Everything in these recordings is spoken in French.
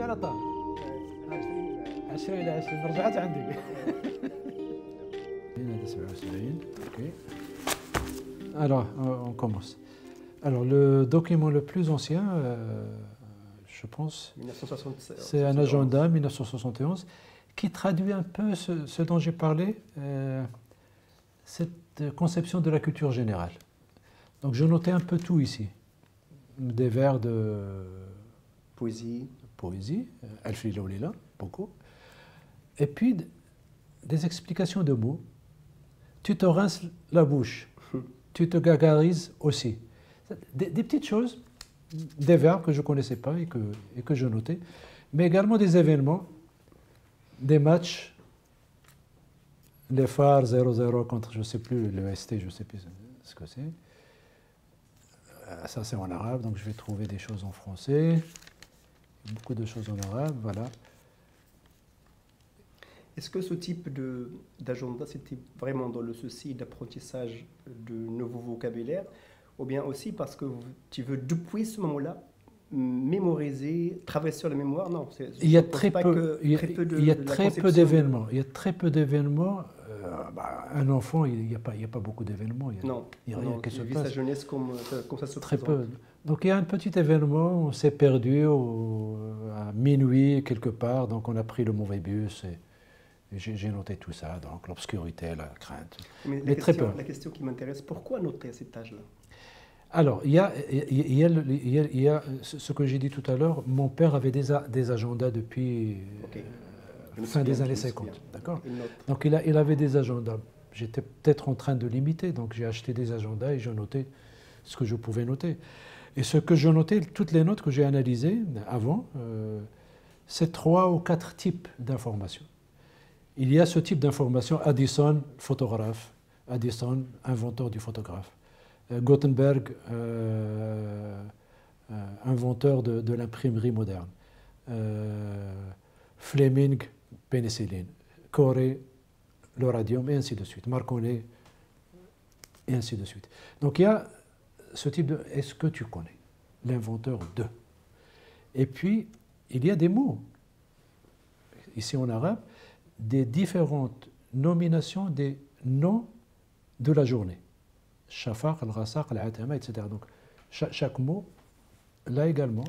شفتي على طه 20 إلى 20 رجعت عندي هنا 79 اوكي. Alors on commence. Alors le document le plus ancien je pense 1976. C'est un agenda 1971 qui traduit un peu ce dont j'ai parlé, cette conception de la culture générale. Donc je notais un peu tout ici. Des vers de poésie, Alfil Laoulila, beaucoup. Et puis des explications de mots. Tu te rinces la bouche, tu te gargarises aussi. Des petites choses, des verbes que je ne connaissais pas et que je notais, mais également des événements, des matchs, les phares 0-0 contre, je ne sais plus, le ST, je ne sais plus ce que c'est. Ça, c'est en arabe, donc je vais trouver des choses en français, beaucoup de choses en arabe, voilà. Est-ce que ce type d'agenda, c'était vraiment dans le souci d'apprentissage de nouveaux vocabulaires, ou bien aussi parce que tu veux, depuis ce moment-là, mémoriser, travailler sur la mémoire? Non, il y a très peu d'événements. Il y a très peu d'événements. Un enfant, il n'y a pas beaucoup d'événements. Non, il y a rien qui se passe. Sa jeunesse comme ça se très présente. Peu. Donc il y a un petit événement, on s'est perdu à minuit quelque part, donc on a pris le mauvais bus et j'ai noté tout ça, donc l'obscurité, la crainte. Mais très peu. La question qui m'intéresse, pourquoi noter à cet âge-là? Alors, il y a ce que j'ai dit tout à l'heure, mon père avait des agendas depuis fin des années 50, d'accord? Donc il avait des agendas. J'étais peut-être en train de l'imiter, donc j'ai acheté des agendas et je notais ce que je pouvais noter. Et ce que je notais, toutes les notes que j'ai analysées avant, c'est 3 ou 4 types d'informations. Il y a ce type d'information, Addison, photographe, Addison, inventeur du photographe, Gutenberg, inventeur de l'imprimerie moderne, Fleming, pénicilline, Corée, le radium, et ainsi de suite, Marconi, et ainsi de suite. Donc il y a ce type de... Est-ce que tu connais l'inventeur de? Et puis, il y a des mots, ici en arabe, des différentes nominations des noms de la journée. Shafaq, al-Ghasaq, al-Atama, etc. Donc, chaque mot, là également.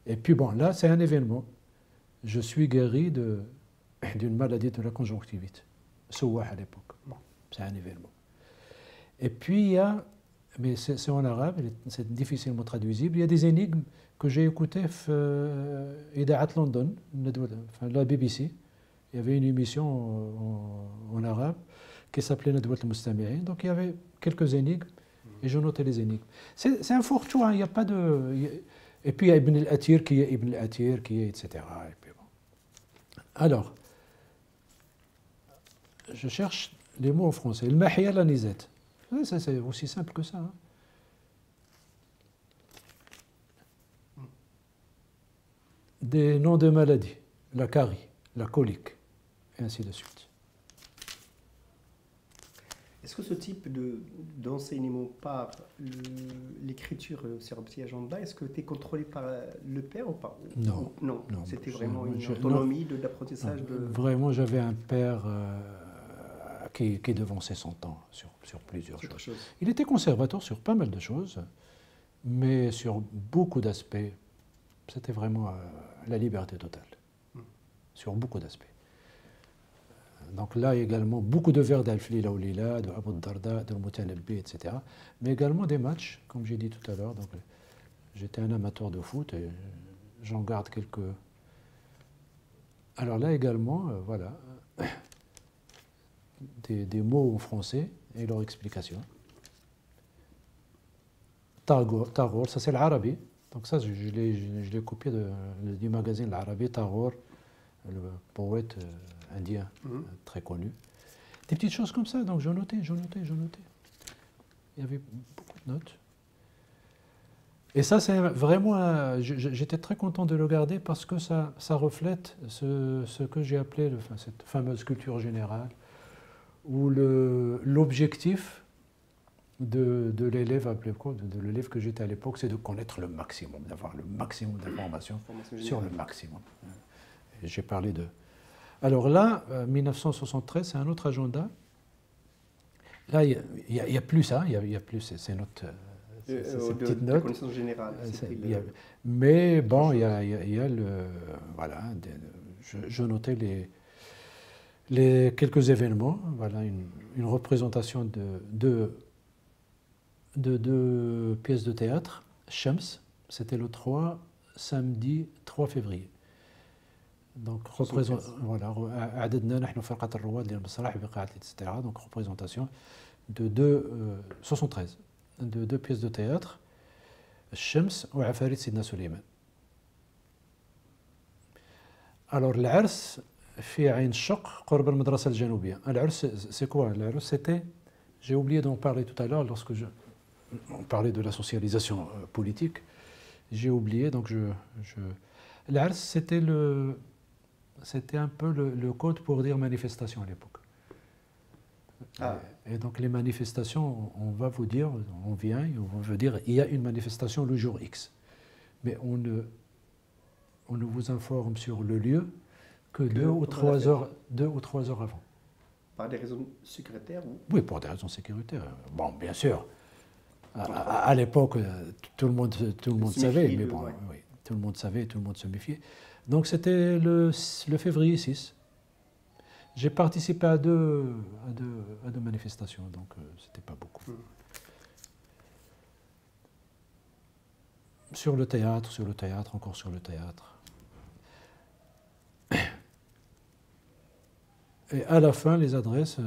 Et puis bon, là, c'est un événement. Je suis guéri d'une maladie de la conjonctivite. Souah à l'époque. Bon, c'est un événement. Et puis, il y a, mais c'est en arabe, c'est difficilement traduisible, il y a des énigmes que j'ai écoutées Ida'at London, la BBC. Il y avait une émission en arabe qui s'appelait Nadwat al-Mustami'in. Donc il y avait quelques énigmes et je notais les énigmes. C'est un fourre-tout, hein, il n'y a pas de... Et puis il y a Ibn al-Athir qui est Ibn al-Athir, qui est etc. Et puis bon. Alors, je cherche les mots en français. Le mahia la nizat. C'est aussi simple que ça. Hein. Des noms de maladies. La carie, la colique. Et ainsi de suite. Est-ce que ce type d'enseignement par l'écriture sur un petit agenda, est-ce que tu es contrôlé par le père ou pas? Non. Non, c'était vraiment une autonomie d'apprentissage Vraiment, j'avais un père qui devançait son temps sur plusieurs choses. Il était conservateur sur pas mal de choses, mais sur beaucoup d'aspects, c'était vraiment la liberté totale. Sur beaucoup d'aspects. Donc là également, beaucoup de vers d'Al-Fili Laoulila, de Abu Darda, de Mutanabbi, etc. Mais également des matchs, comme j'ai dit tout à l'heure. Donc j'étais un amateur de foot et j'en garde quelques... Alors là également, voilà, des mots en français et leur explication. Tagore, ça c'est l'arabe. Donc ça, je l'ai copié du magazine l'arabe, Tagore, le poète indien très connu. Des petites choses comme ça, donc je notais. Il y avait beaucoup de notes. Et ça, c'est vraiment... J'étais très content de le garder parce que ça reflète ce que j'ai appelé cette fameuse culture générale, où l'objectif de l'élève de l'élève que j'étais à l'époque, c'est de connaître le maximum, d'avoir le maximum d'informations sur le maximum. J'ai parlé de... Alors là, 1973, c'est un autre agenda. Là, il y a plus ça, il y a plus, c'est notre... ces petites notes. Connaissance générale. Mais bon, il y a le... Voilà, je notais quelques événements. Voilà, une représentation de deux pièces de théâtre. Shams, c'était le samedi 3 février. Donc, voilà, donc représentation de 73, de deux pièces de théâtre, Shams ou Afarit Sidna Suleiman. Alors, l'Ars fait un choc قرب المدرسة الجنوبية. L'Ars, c'est quoi? L'Ars, c'était, j'ai oublié d'en parler tout à l'heure lorsque on parlait de la socialisation politique. J'ai oublié, donc l'Ars, c'était un peu le code pour dire manifestation à l'époque. Ah. Et donc les manifestations, on va vous dire, on vient et on veut dire il y a une manifestation le jour X. Mais on ne vous informe sur le lieu que 2 ou 3 heures avant. Par des raisons sécuritaires ou... Oui, pour des raisons sécuritaires. Bon, bien sûr. À l'époque, tout le monde savait, mais bon, oui, tout le monde savait, tout le monde se méfiait. Donc c'était le février 6. J'ai participé à deux manifestations, donc c'était pas beaucoup. Sur le théâtre, encore sur le théâtre. Et à la fin, les adresses,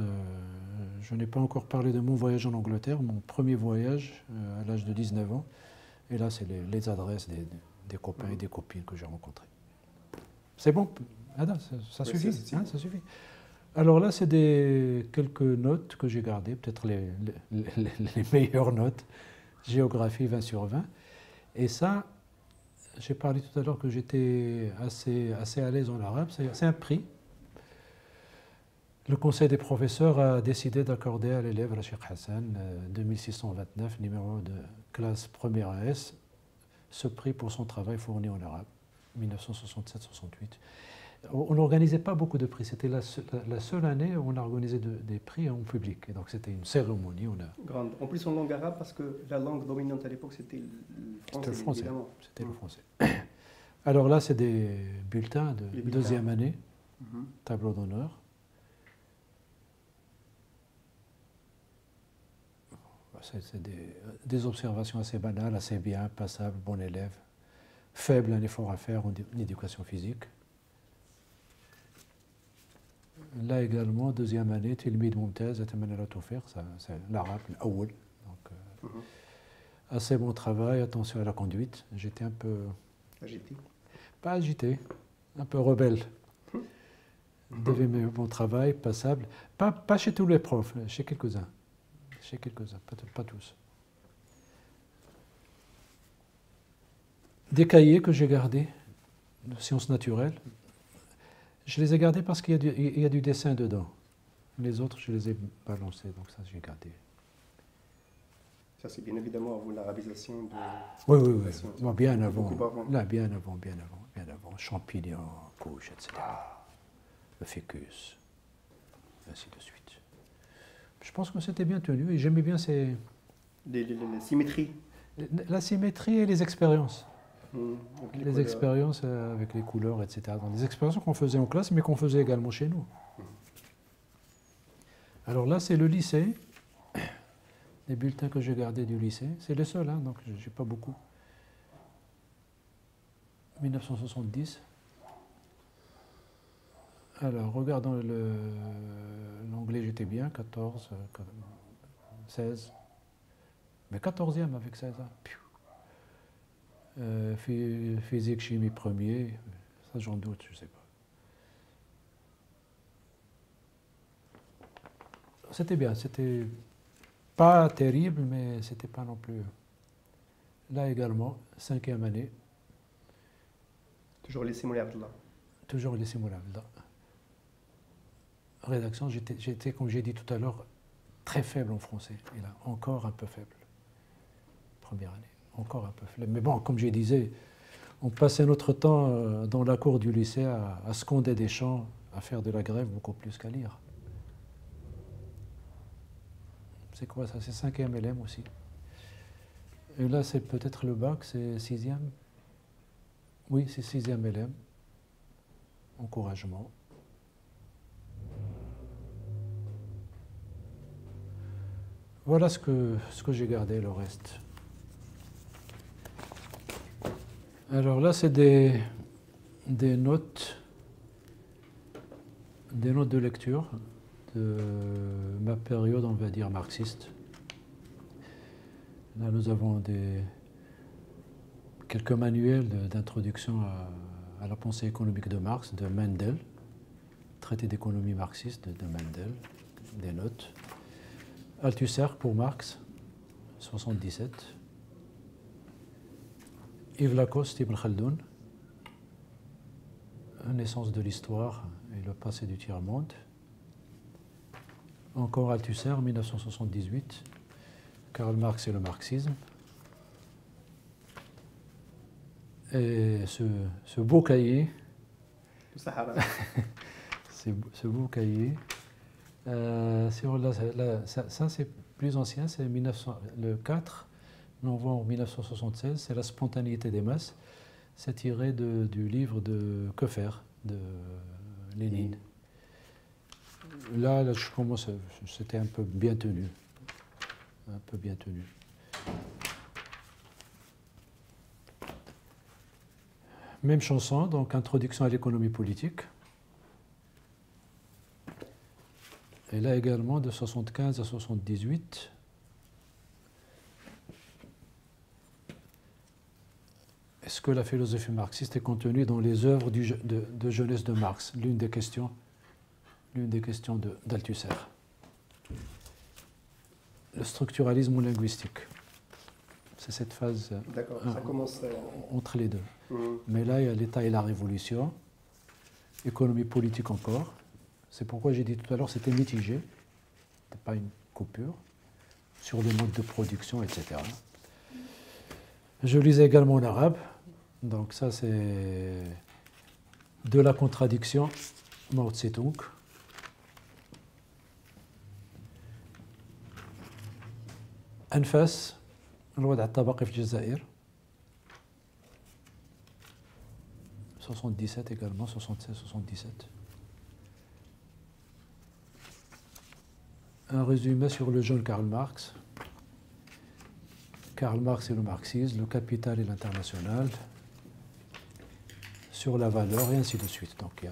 je n'ai pas encore parlé de mon voyage en Angleterre, mon premier voyage à l'âge de 19 ans. Et là, c'est les adresses des copains et des copines que j'ai rencontrés. C'est bon, Ada, ça suffit, ça suffit. Alors là, c'est quelques notes que j'ai gardées, peut-être les meilleures notes. Géographie 20 sur 20. Et ça, j'ai parlé tout à l'heure que j'étais assez à l'aise en arabe. C'est un prix. Le conseil des professeurs a décidé d'accorder à l'élève Rachid Hassan, 2629, numéro de classe première AS, ce prix pour son travail fourni en arabe, 1967-68. On n'organisait pas beaucoup de prix. C'était la seule année où on a organisé des prix en public. Et donc c'était une cérémonie. Grande. En plus en langue arabe, parce que la langue dominante à l'époque, c'était le français. C'était le français. Alors là, c'est des bulletins de deuxième année, tableau d'honneur. C'est des observations assez banales, assez bien, passables, bon élève, faible, un effort à faire en éducation physique. Là également, deuxième année, Tilmid Mumtaz, c'est l'arabe, l'awwal. Donc, assez bon travail, attention à la conduite. J'étais un peu... Agité? Pas agité, un peu rebelle. Devait mes bon travail, passable. Pas chez tous les profs, chez quelques-uns. Chez quelques-uns, pas tous. Des cahiers que j'ai gardés, de sciences naturelles, je les ai gardés parce qu'il y a du dessin dedans. Les autres, je les ai balancés, donc ça, j'ai gardé. Ça, c'est bien évidemment avant l'arabisation de... Oui. Bon, bien avant. Là, bien avant. Champignons, couches, etc. Le fécus, ainsi de suite. Je pense que c'était bien tenu et j'aimais bien ces... Les symétries. La symétrie et les expériences. Les expériences avec les couleurs, etc. Dans des expériences qu'on faisait en classe, mais qu'on faisait également chez nous. Alors là, c'est le lycée. Les bulletins que j'ai gardés du lycée. C'est les seuls, hein, donc je n'ai pas beaucoup. 1970. Alors, regardons l'anglais, j'étais bien, 14, 16. Mais 14e avec 16 ans. Physique, chimie, premier. Ça, j'en doute, je ne sais pas. C'était bien, c'était pas terrible, mais c'était pas non plus. Là également, 5e année. Toujours lycée Moulay Abdallah. Toujours lycée Moulay Abdallah. Rédaction, j'étais, comme j'ai dit tout à l'heure, très faible en français. Il est encore un peu faible. Première année, encore un peu faible. Mais bon, comme je disais, on passait notre temps dans la cour du lycée à scander des chants, à faire de la grève beaucoup plus qu'à lire. C'est quoi ça? C'est 5e LM aussi. Et là, c'est peut-être le bac, c'est 6e. Oui, c'est 6e LM. Encouragement. Voilà ce que j'ai gardé, le reste. Alors là, c'est des notes de lecture de ma période, on va dire, marxiste. Là, nous avons quelques manuels d'introduction à la pensée économique de Marx, de Mendel, traité d'économie marxiste de Mendel, des notes. Althusser pour Marx, 77. Yves Lacoste, Ibn Khaldoun, Naissance de l'histoire et le passé du tiers-monde. Encore Althusser, 1978. Karl Marx et le marxisme. Et ce beau cahier, ce beau cahier, ça c'est plus ancien, c'est le 4 novembre 1976, c'est la spontanéité des masses. C'est tiré du livre de Que faire de Lénine. Là, je commence, c'était un peu bien tenu. Un peu bien tenu. Même chanson, donc introduction à l'économie politique. Et là également, de 75 à 78. Est-ce que la philosophie marxiste est contenue dans les œuvres de jeunesse de Marx? L'une des questions d'Althusser. Le structuralisme linguistique. C'est cette phase ça commence entre les deux. Mais là, il y a l'État et la Révolution, économie politique encore. C'est pourquoi j'ai dit tout à l'heure c'était mitigé, c'était pas une coupure, sur les modes de production, etc. Je lisais également en arabe, donc ça c'est de la contradiction, Mao Tse-tung. أنفاس الوضع الطبقي في الجزائر 77 également, 76-77. Un résumé sur le jeune Karl Marx. Karl Marx et le marxisme, le capital et l'international, sur la valeur et ainsi de suite. Donc,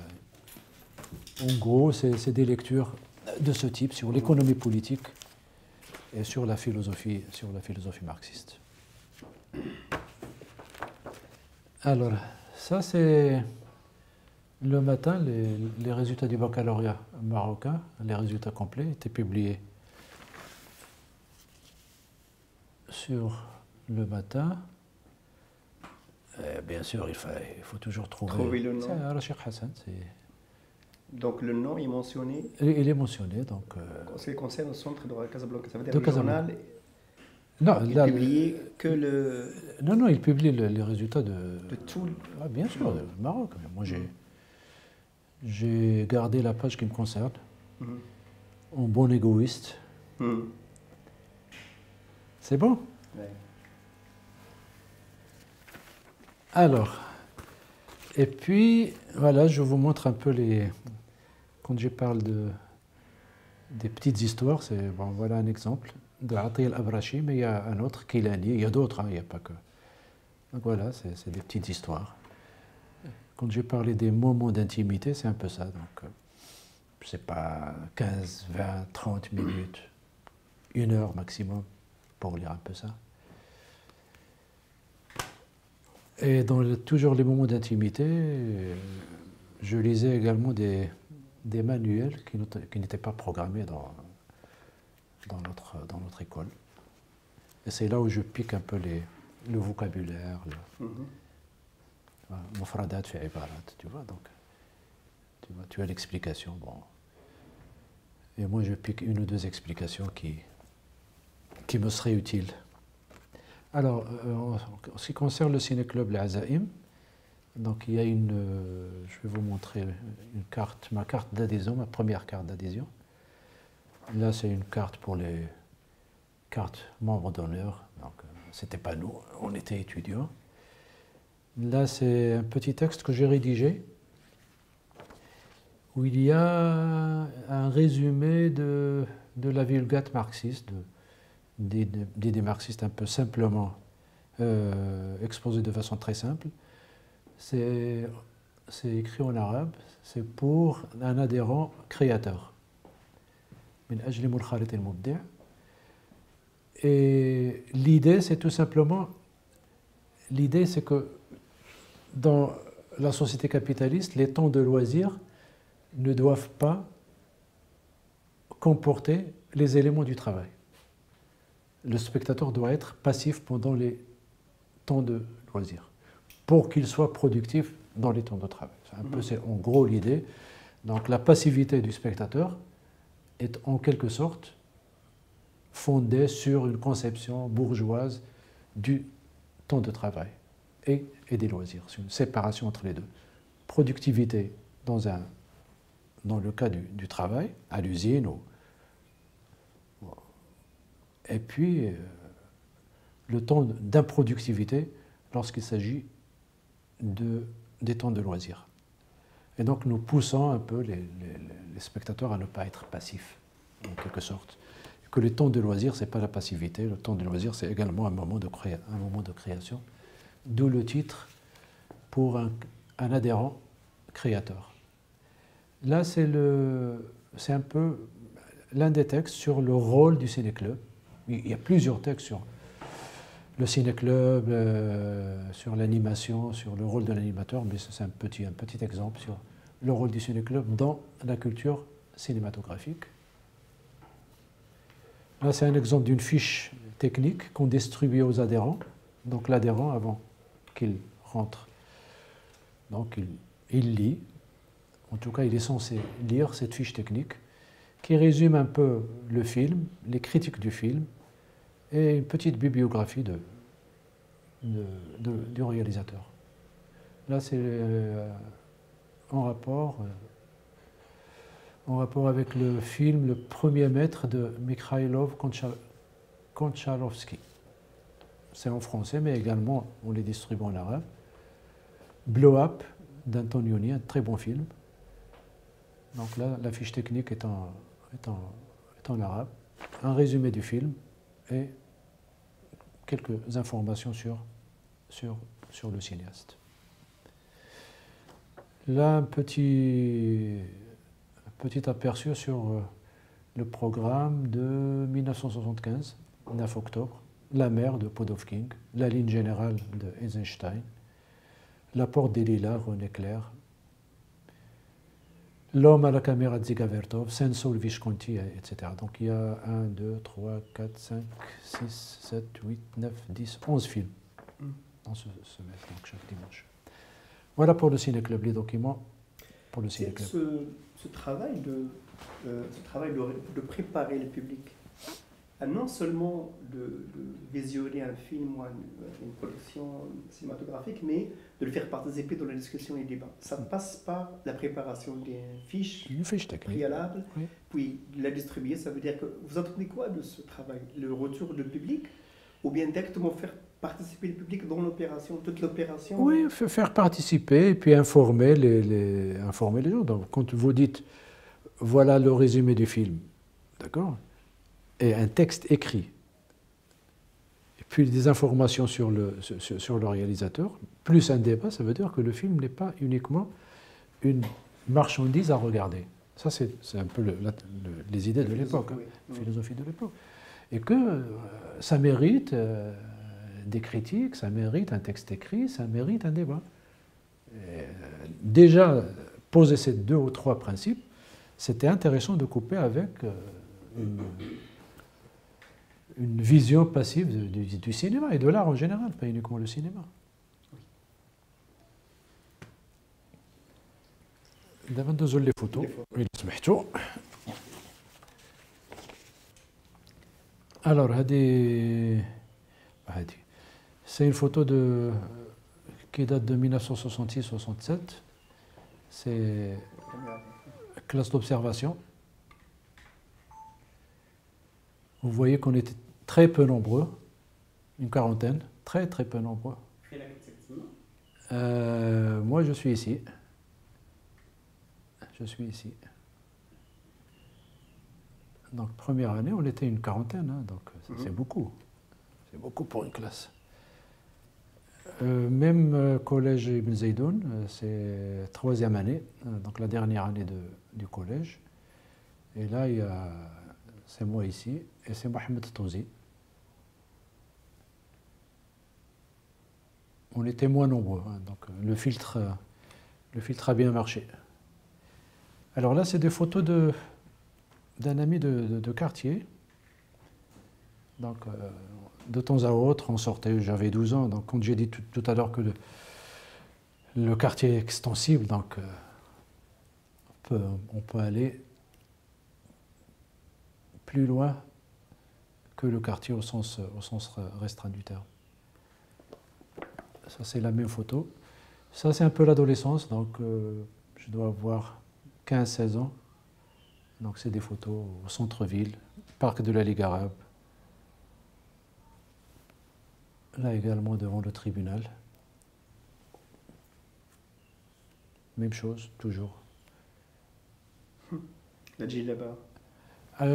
en gros, c'est des lectures de ce type sur l'économie politique et sur la philosophie marxiste. Alors, ça c'est le matin, les résultats du baccalauréat marocain, les résultats complets étaient publiés sur le matin. Et bien sûr, il faut toujours trouver le nom. C'est Rachid Hassan. Donc le nom est mentionné. Il est mentionné. Donc, en ce qui concerne le centre de Casablanca, ça veut dire de le Casablanca. journal. Non, il est publié que le. Non, il publie les résultats de tout. Ah, bien sûr, du Maroc. Moi, j'ai gardé la page qui me concerne, en bon égoïste. C'est bon? Ouais. Alors, et puis, voilà, je vous montre un peu quand je parle des petites histoires, bon, voilà un exemple de Atiya al-Abrashi, mais il y a un autre, Kilani, il y a d'autres, il n'y a pas que. Donc voilà, c'est des petites histoires. Quand j'ai parlé des moments d'intimité, c'est un peu ça. Donc, c'est pas 15, 20, 30 minutes, 1 heure maximum pour lire un peu ça. Et dans toujours les moments d'intimité, je lisais également des manuels qui n'étaient pas programmés dans notre école. Et c'est là où je pique un peu le vocabulaire, mufradat fi ibarat, tu vois, donc tu as l'explication. Bon. Et moi, je pique une ou deux explications qui me seraient utiles. Alors, en ce qui concerne le ciné-club Les Azaïm, donc il y a je vais vous montrer une carte, ma carte d'adhésion, ma première carte d'adhésion. Là, c'est une carte pour les cartes membres d'honneur. Donc, c'était pas nous, on était étudiants. Là, c'est un petit texte que j'ai rédigé où il y a un résumé de la vulgate marxiste, d'idées marxistes un peu simplement exposées de façon très simple. C'est écrit en arabe, c'est pour un adhérent créateur. Et l'idée, c'est tout simplement, l'idée, c'est que dans la société capitaliste, les temps de loisirs ne doivent pas comporter les éléments du travail. Le spectateur doit être passif pendant les temps de loisirs pour qu'il soit productif dans les temps de travail. C'est en gros l'idée. Donc la passivité du spectateur est en quelque sorte fondée sur une conception bourgeoise du temps de travail et des loisirs. C'est une séparation entre les deux. Productivité dans le cas du travail, à l'usine, et puis le temps d'improductivité lorsqu'il s'agit des temps de loisirs. Et donc nous poussons un peu les spectateurs à ne pas être passifs, en quelque sorte. Que le temps de loisirs, ce n'est pas la passivité, le temps de loisirs, c'est également un moment de création, d'où le titre pour un adhérent créateur. Là, c'est un peu l'un des textes sur le rôle du ciné-club. Il y a plusieurs textes sur le ciné-club, sur l'animation, sur le rôle de l'animateur, mais c'est un petit exemple sur le rôle du ciné-club dans la culture cinématographique. Là, c'est un exemple d'une fiche technique qu'on distribue aux adhérents. Donc l'adhérent, avant qu'il rentre, donc il lit, en tout cas il est censé lire cette fiche technique qui résume un peu le film, les critiques du film et une petite bibliographie du réalisateur. Là, c'est en rapport avec le film Le Premier Maître de Mikhailov Konchalovsky. C'est en français, mais également on les distribue en arabe. Blow Up d'Antonioni, un très bon film. Donc là, la fiche technique est en arabe. Un résumé du film et quelques informations sur le cinéaste. Là, un petit aperçu sur le programme de 1975, 9 octobre, La mer de Podovking, La ligne générale de Eisenstein, La porte des Lilas, René Clair, L'homme à la caméra de Dziga Vertov, Senso le Visconti, etc. Donc il y a 1, 2, 3, 4, 5, 6, 7, 8, 9, 10, 11 films dans ce semestre, donc chaque dimanche. Voilà pour le ciné-club, les documents pour le ciné-club. Ce travail de préparer le public à non seulement de visionner un film ou une production cinématographique, mais de le faire participer dans la discussion et le débat. Ça passe par la préparation des fiches préalables, oui. Puis la distribuer. Ça veut dire que vous attendez quoi de ce travail? Le retour du public ou bien directement faire participer le public dans l'opération, toute l'opération? Oui, faire participer et puis informer les gens. Donc, quand vous dites, voilà le résumé du film, d'accord, et un texte écrit, et puis des informations sur le réalisateur, plus un débat, ça veut dire que le film n'est pas uniquement une marchandise à regarder. Ça, c'est un peu les idées de l'époque, la philosophie de l'époque. Et que ça mérite des critiques, ça mérite un texte écrit, ça mérite un débat. Déjà, poser ces 2 ou 3 principes, c'était intéressant de couper avec une vision passive du cinéma et de l'art en général, pas uniquement le cinéma. دابا ندوزو لي فوتو إلا سمحتوا. Alors, c'est une photo qui date de 1966-67. C'est classe d'observation. Vous voyez qu'on était très peu nombreux, une quarantaine, très très peu nombreux. Moi, je suis ici. Je suis ici. Donc, première année, on était une quarantaine, hein, donc c'est beaucoup. C'est beaucoup pour une classe. Même collège Ibn Zaydoun, c'est troisième année, donc la dernière année du collège. Et là, c'est moi ici, et c'est Mohamed Touzi. On était moins nombreux, hein, donc le filtre a bien marché. Alors là, c'est des photos d'un ami de quartier. Donc, de temps à autre, on sortait, j'avais 12 ans, donc quand j'ai dit tout à l'heure que le quartier est extensible, donc on peut aller plus loin que le quartier au sens restreint du terme. Ça, c'est la même photo. Ça, c'est un peu l'adolescence, donc je dois avoir 15-16 ans. Donc, c'est des photos au centre-ville, parc de la Ligue arabe. Là également devant le tribunal. Même chose, toujours. La djellaba.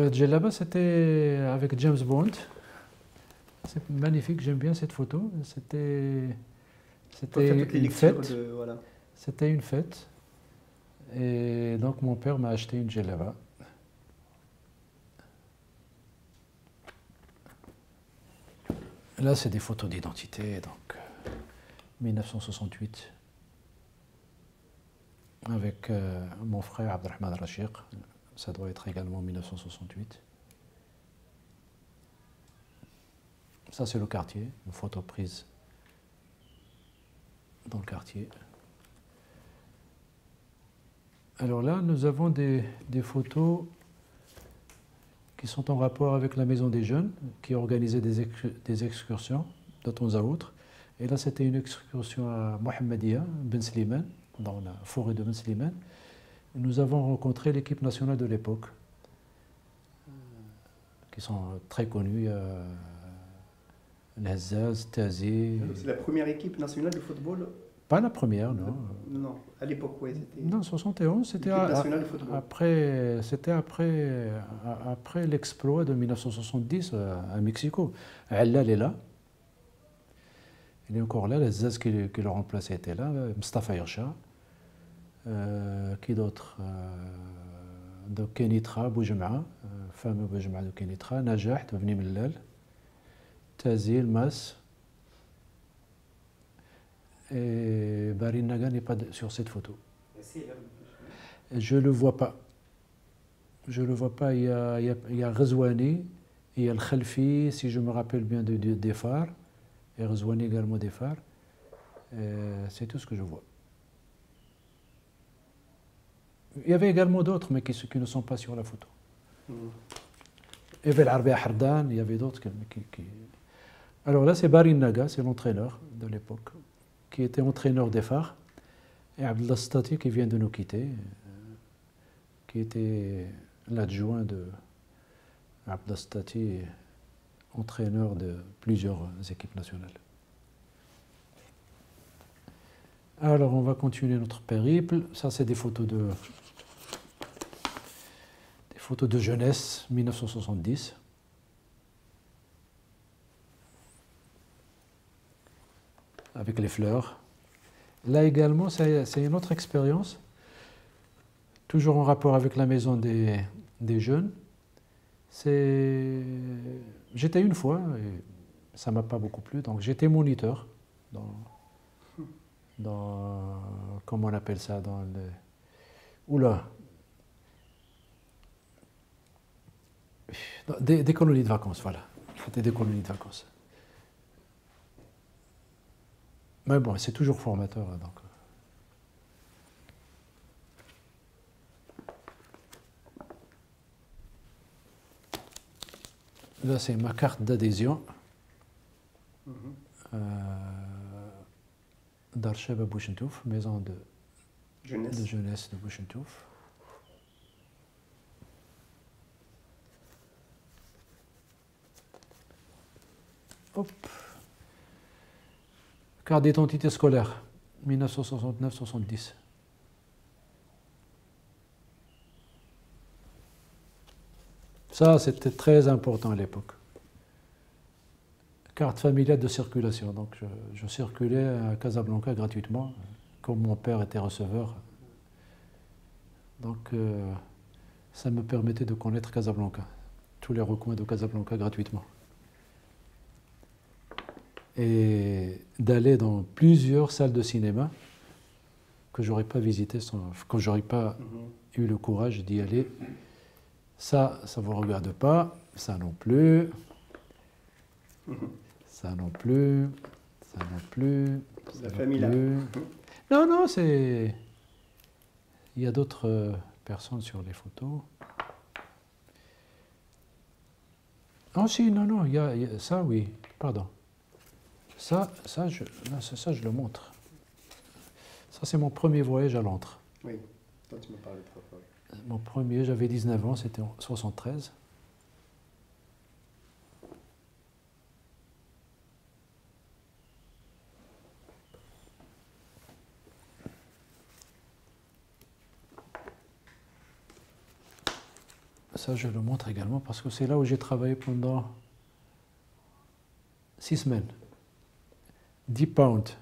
Djellaba, c'était avec James Bond. C'est magnifique, j'aime bien cette photo. C'était une fête. Voilà. C'était une fête. Et donc mon père m'a acheté une djellaba. Là, c'est des photos d'identité, donc 1968, avec mon frère Abdelrahman Rachiq. Ça doit être également 1968. Ça, c'est le quartier, une photo prise dans le quartier. Alors là, nous avons des photos qui sont en rapport avec la Maison des Jeunes, qui organisait des excursions de temps à autre. Et là, c'était une excursion à Mohammedia, Ben Slimane, dans la forêt de Ben Slimane. Nous avons rencontré l'équipe nationale de l'époque, qui sont très connus. L'Azzaz, Tazi. C'est la première équipe nationale de football? Pas la première, non. Non, à l'époque, oui, c'était. Non, 71, c'était après l'exploit de 1970 à Mexico. Allal est là. Il est encore là. L'Azzaz qui le remplaçait était là. Mustafa Hirsha. Qui d'autre de Kenitra, Boujema, fameux Boujema de Kenitra. Najah, Tavni Millal. Tazi, Mas. Et Barin Naga n'est pas sur cette photo. Je ne le vois pas. Je ne le vois pas. Il y a Ghazouani, il y a le Khalfi, si je me rappelle bien, des phares. Et Ghazouani également des phares. C'est tout ce que je vois. Il y avait également d'autres, mais qui ne sont pas sur la photo. Il y avait l'Arbi Hardan, il y avait d'autres qui... Alors là, c'est Barin Naga, c'est l'entraîneur de l'époque, qui était entraîneur des phares, et Abdullah Stati qui vient de nous quitter, qui était l'adjoint de Abdullah Stati, entraîneur de plusieurs équipes nationales. Alors on va continuer notre périple. Ça, c'est des photos de jeunesse, 1970. Avec les fleurs. Là également, c'est une autre expérience, toujours en rapport avec la maison des jeunes. J'étais une fois, et ça ne m'a pas beaucoup plu, donc j'étais moniteur dans comment on appelle ça, dans le... Oula, des colonies de vacances, voilà. C'était des colonies de vacances. Mais bon, c'est toujours formateur, donc. Là, c'est ma carte d'adhésion. D'Archeb à Bouchentouf, maison de jeunesse de Bouchentouf. Hop. Carte d'identité scolaire, 1969-70. Ça, c'était très important à l'époque. Carte familiale de circulation. Donc, je circulais à Casablanca gratuitement, comme mon père était receveur. Donc, ça me permettait de connaître Casablanca, tous les recoins de Casablanca gratuitement. Et d'aller dans plusieurs salles de cinéma que j'aurais pas visitées, que j'aurais pas eu le courage d'y aller. Ça vous regarde pas, ça non plus, ça non plus, ça non plus, ça la non famille plus. Là. Non, c'est... Il y a d'autres personnes sur les photos. Ah si, non, il y a ça, oui, pardon. Ça, je le montre. Ça, c'est mon premier voyage à Londres. Oui, toi tu me parles de trois fois. Mon premier, j'avais 19 ans, c'était en 73. Ça, je le montre également parce que c'est là où j'ai travaillé pendant 6 semaines. 10 pounds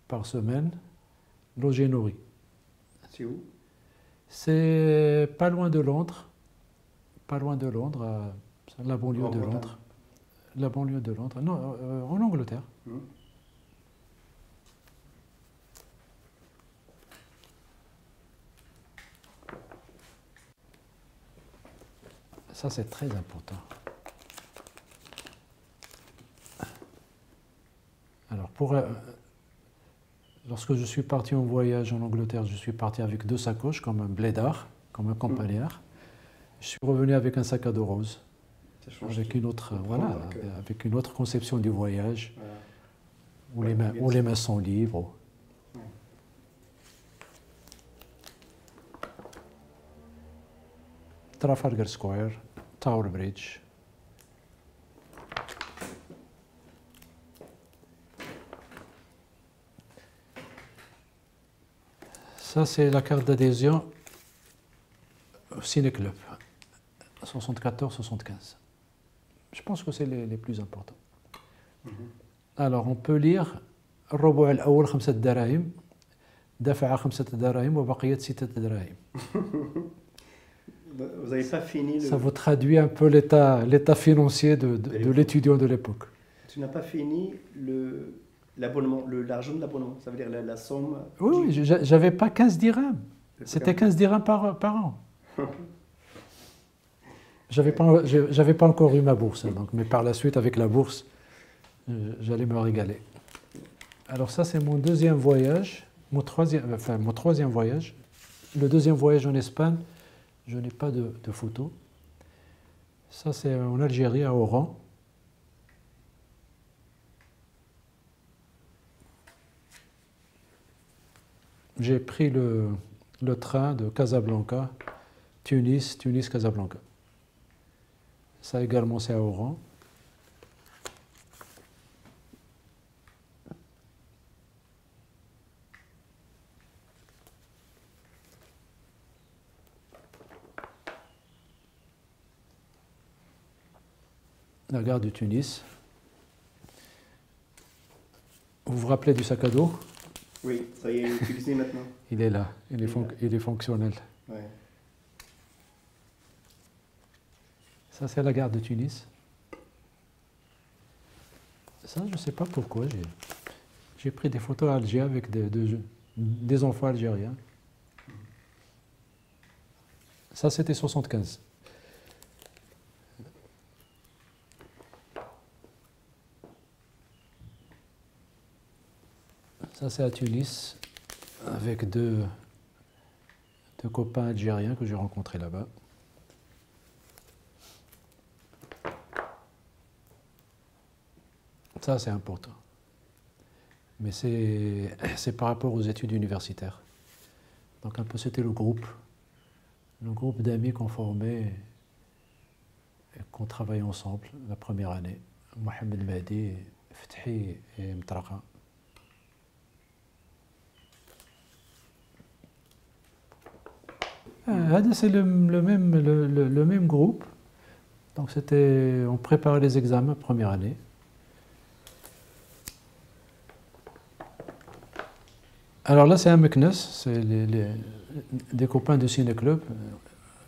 par semaine, logé nourri. C'est où? C'est pas loin de Londres. Pas loin de Londres, la banlieue de Londres. La banlieue de Londres. Non, en Angleterre. Ça, c'est très important. Alors, lorsque je suis parti en voyage en Angleterre, je suis parti avec 2 sacoches, comme un blédard, comme un campagnard. Je suis revenu avec un sac à dos rose, avec une autre, avec une autre conception du voyage, où les mains sont libres. Trafalgar Square, Tower Bridge. Ça, c'est la carte d'adhésion au Ciné-Club, 74-75. Je pense que c'est les plus importants. Alors, on peut lire الربع الأول 5 دراهم دفع 5 دراهم وبقيت 6 دراهم. Vous n'avez pas fini Ça vous traduit un peu l'état financier de l'étudiant de l'époque. Tu n'as pas fini l'abonnement, l'argent de l'abonnement, ça veut dire la somme. Oui, j'avais pas 15 dirhams. C'était 15 dirhams par an. J'avais pas encore eu ma bourse, donc, mais par la suite, avec la bourse, j'allais me régaler. Alors ça, c'est mon deuxième voyage, mon troisième voyage. Le deuxième voyage en Espagne, je n'ai pas de photos. Ça, c'est en Algérie, à Oran. J'ai pris le train de Casablanca, Tunis, Casablanca. Ça également, c'est à Oran. La gare de Tunis. Vous vous rappelez du sac à dos? Oui, ça y est, utilisé maintenant. Il est là, il est fonctionnel. Ouais. Ça, c'est la gare de Tunis. Ça, je ne sais pas pourquoi. J'ai pris des photos à Alger avec des enfants algériens. Ça, c'était 75. Ça, c'est à Tunis, avec deux copains algériens que j'ai rencontrés là-bas. Ça, c'est important. Mais c'est par rapport aux études universitaires. Donc un peu, c'était le groupe d'amis qu'on formait et qu'on travaillait ensemble la première année. Mohamed Mahdi, Fethi et Mtraka. C'est le même groupe. Donc on préparait les examens première année. Alors là, c'est un Meknes, c'est des copains de Ciné Club.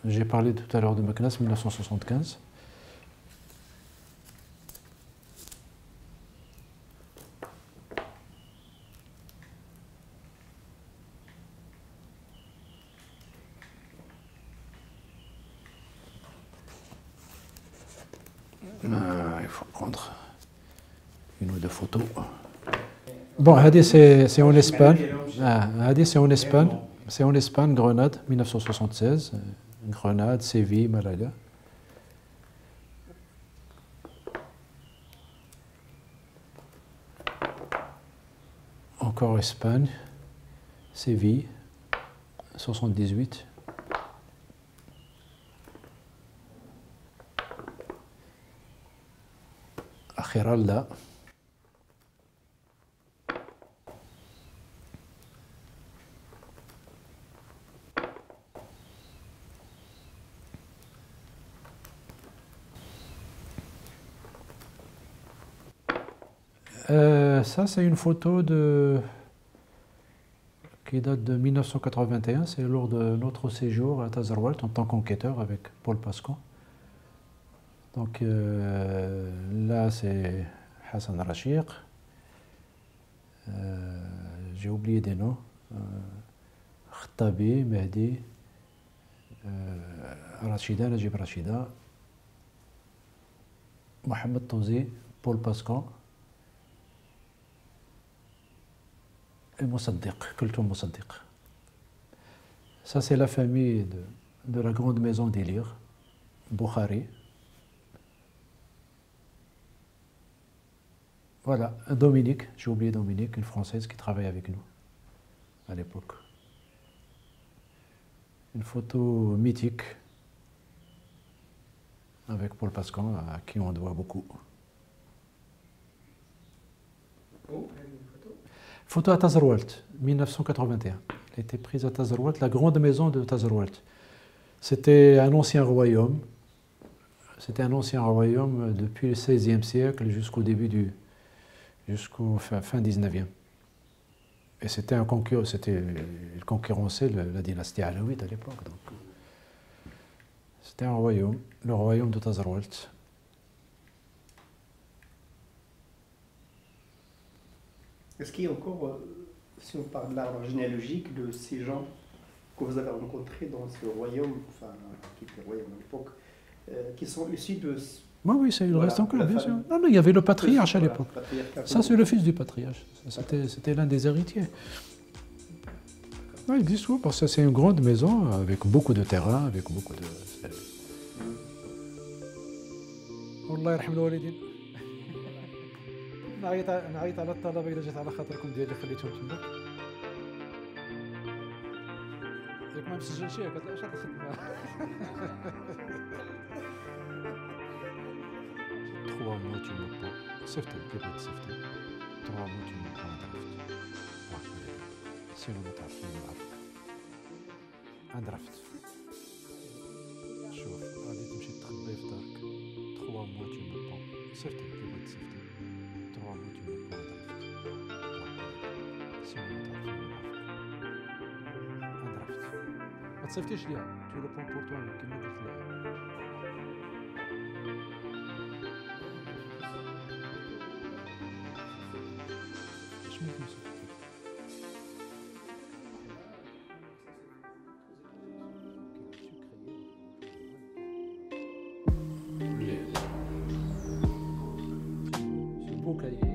J'ai parlé tout à l'heure de Meknes, 1975. Il faut prendre une ou deux photos. Bon, Hadi, c'est en Espagne. Hadi, c'est en Espagne. C'est en Espagne, Grenade, 1976. Grenade, Séville, Malaga. Encore Espagne, Séville, 78. Giralda. Ça, c'est une photo qui date de 1981. C'est lors de notre séjour à Tazarwalt en tant qu'enquêteur avec Paul Pascan. Donc là, c'est Hassan Rachiq. J'ai oublié des noms. Khattabi, Mehdi, Rachida, Najib Rachida, Mohamed Touzi, Paul Pascan et Moussaddiq, Kultoum Moussaddiq. Ça, c'est la famille de la grande maison d'Élire, Bukhari. Voilà, Dominique, j'ai oublié Dominique, une Française qui travaille avec nous à l'époque. Une photo mythique avec Paul Pascan, à qui on doit beaucoup. Photo à Tazarwalt, 1981. Elle était prise à Tazarwalt, la grande maison de Tazarwalt. C'était un ancien royaume. C'était un ancien royaume depuis le XVIe siècle jusqu'au fin 19e. Et c'était il concurrençait la dynastie alaouite à l'époque. C'était un royaume, le royaume de Tazarwalt. Est-ce qu'il y a encore, si on parle de l'arbre généalogique, de ces gens que vous avez rencontrés dans ce royaume, enfin, qui était le royaume à l'époque, qui sont issus de... Oui, il reste encore, bien sûr. Non, il y avait le patriarche à l'époque. Ça, c'est le fils du patriarche. C'était l'un des héritiers. Oui, il existe, parce que c'est une grande maison avec beaucoup de terrain, avec beaucoup de... Allah yarham الوالدين. نعيط على الطلبة إذا جات على خاطركم ديالي خليتهم تما. ياك ما مسجلش ياك اش هاد الخدمة. 3 mois tu me prends. صيفطي كيف تصيفطي. 3 mois tu me prends درفت. سينو ما تعرفني نعرفك. درفت. شوف غادي تمشي تخبي في دارك. 3 mois tu me prends. صيفطي كيف تصيفطي. 3 mois tu me prends درفت. سينو ما تعرفني نعرفك. درفت. ما تصيفطيش ليها. تو لو بون بور توا كيما قلت لها. Ce beau cahier.